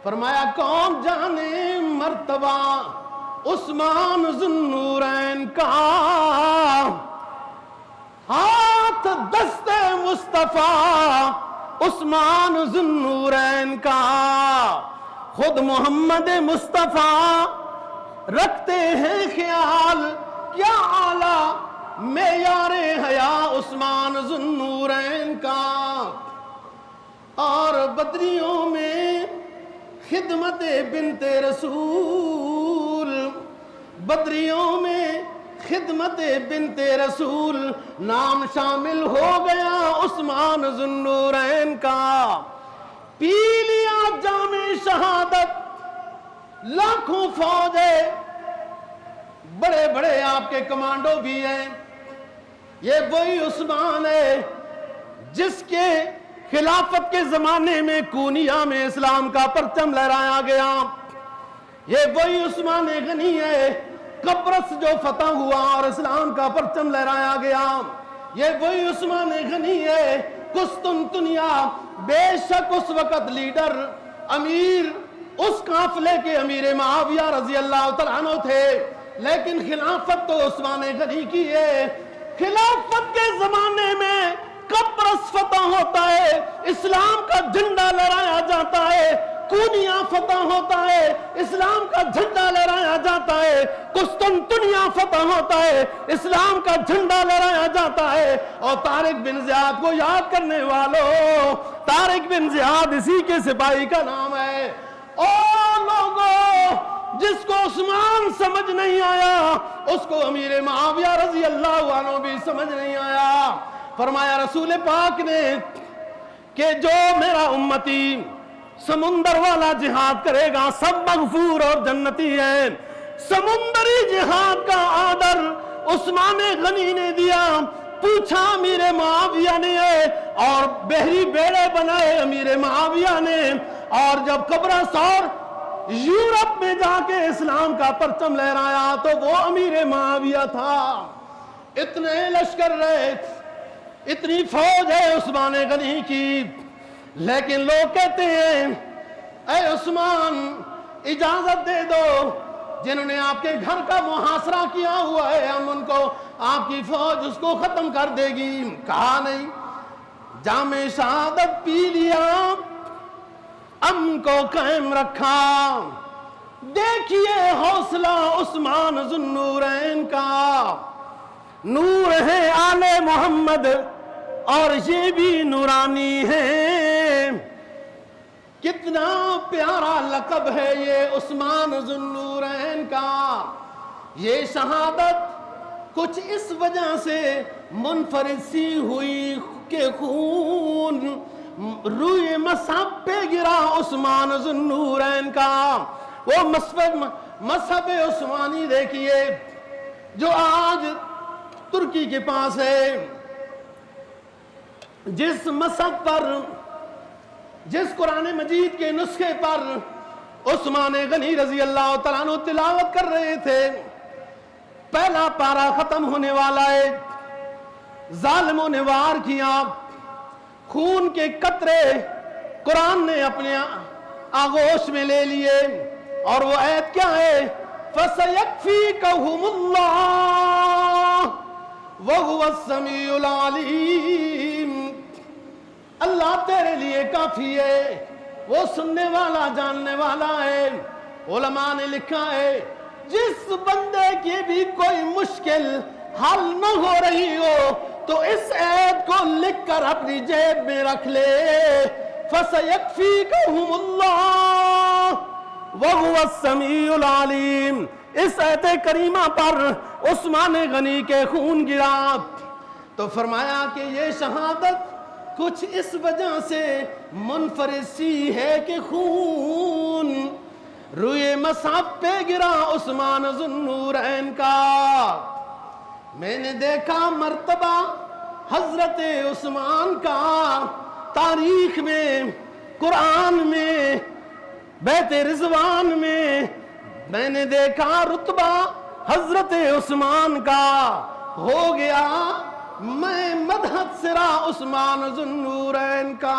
فرمایا کون جانے مرتبہ عثمان ذوالنورین کا، ہاتھ دست مصطفیٰ عثمان ذوالنورین کا، خود محمد مصطفیٰ رکھتے ہیں خیال کیا اعلیٰ معیار حیا عثمان ذوالنورین کا، اور بدریوں میں خدمت بنت رسول، بدریوں میں خدمت بنت رسول نام شامل ہو گیا عثمان ذوالنورین کا، پی لیا جام شہادت لاکھوں فوج ہے، بڑے بڑے آپ کے کمانڈو بھی ہیں، یہ وہی عثمان ہے جس کے خلافت کے زمانے میں کونیا میں اسلام کا پرچم لہرایا گیا، یہ وہی عثمان غنی ہے قبرص جو فتح ہوا اور اسلام کا پرچم لہرایا گیا، یہ وہی عثمان غنی ہے قسطنطنیہ، بے شک اس وقت لیڈر امیر اس قافلے کے امیر معاویہ رضی اللہ تعالیٰ عنہ تھے، لیکن خلافت تو عثمان غنی کی ہے، خلافت کے زمانے میں قبرص فتح ہوتا ہے، اسلام کا جھنڈا لہرایا جاتا ہے، کونیا فتح ہوتا ہے، اسلام کا جھنڈا لہرایا جاتا ہے، قسطنطنیہ فتح ہوتا ہے، اسلام کا جھنڈا لہرایا جاتا ہے، اور طارق بن زیاد کو یاد کرنے والوں، طارق بن زیاد اسی کے سپاہی کا نام ہے، اور لوگوں جس کو عثمان سمجھ نہیں آیا اس کو امیر معاویہ رضی اللہ عنہ بھی سمجھ نہیں آیا، فرمایا رسول پاک نے کہ جو میرا امتی سمندر والا جہاد کرے گا سب مغفور اور جنتی ہے، سمندری جہاد کا آرڈر عثمان غنی نے دیا، پوچھا امیر معاویہ نے اور بحری بیڑے بنائے امیر معاویہ نے، اور جب قبرص اور یورپ میں جا کے اسلام کا پرچم لہرایا تو وہ امیر معاویہ تھا، اتنے لشکر رہے، اتنی فوج ہے عثمان غنی کی، لیکن لوگ کہتے ہیں اے عثمان اجازت دے دو، جنہوں نے آپ کے گھر کا محاصرہ کیا ہوا ہے ہم ان کو، آپ کی فوج اس کو ختم کر دے گی، کہا نہیں، جام شہادت پی لیا، امن کو قائم رکھا، دیکھیے حوصلہ عثمان ذوالنورین کا، نور ہے آل محمد اور یہ بھی نورانی ہے، کتنا پیارا لقب ہے یہ عثمان ذوالنورین کا، یہ شہادت کچھ اس وجہ سے منفرد سی ہوئی کہ خون روئے مصحف پہ گرا عثمان ذوالنورین کا، وہ مصحف عثمانی دیکھیے جو آج ترکی کے پاس ہے، جس مصحف پر، جس قرآن مجید کے نسخے پر عثمان غنی رضی اللہ تعالیٰ عنہ تلاوت کر رہے تھے، پہلا پارہ ختم ہونے والا ہے، ظالموں نے وار کیا، خون کے قطرے قرآن نے اپنے آغوش میں لے لیے، اور وہ آیت کیا ہے؟ فَسَيَكْفِيكَهُمُ اللَّهُ وَهُوَ السَّمِيعُ الْعَلِيمُ، اللہ تیرے لیے کافی ہے، وہ سننے والا جاننے والا ہے، علماء نے لکھا ہے جس بندے کی بھی کوئی مشکل حل نہ ہو رہی ہو تو اس آیت کو لکھ کر اپنی جیب میں رکھ لے، فَسَيَكْفِيكَهُمُ اللَّهُ وَهُوَ السَّمِيعُ الْعَلِيمُ، اس آیت کریمہ پر عثمان غنی کے خون گرا، تو فرمایا کہ یہ شہادت کچھ اس وجہ سے منفرد سی ہے کہ خون روئے مصحف پہ گرا عثمان ذوالنورین کا، میں نے دیکھا مرتبہ حضرت عثمان کا تاریخ میں، قرآن میں، بیت رضوان میں نے دیکھا رتبہ حضرت عثمان کا، ہو گیا میں مدحت سرا عثمان ذوالنورین کا۔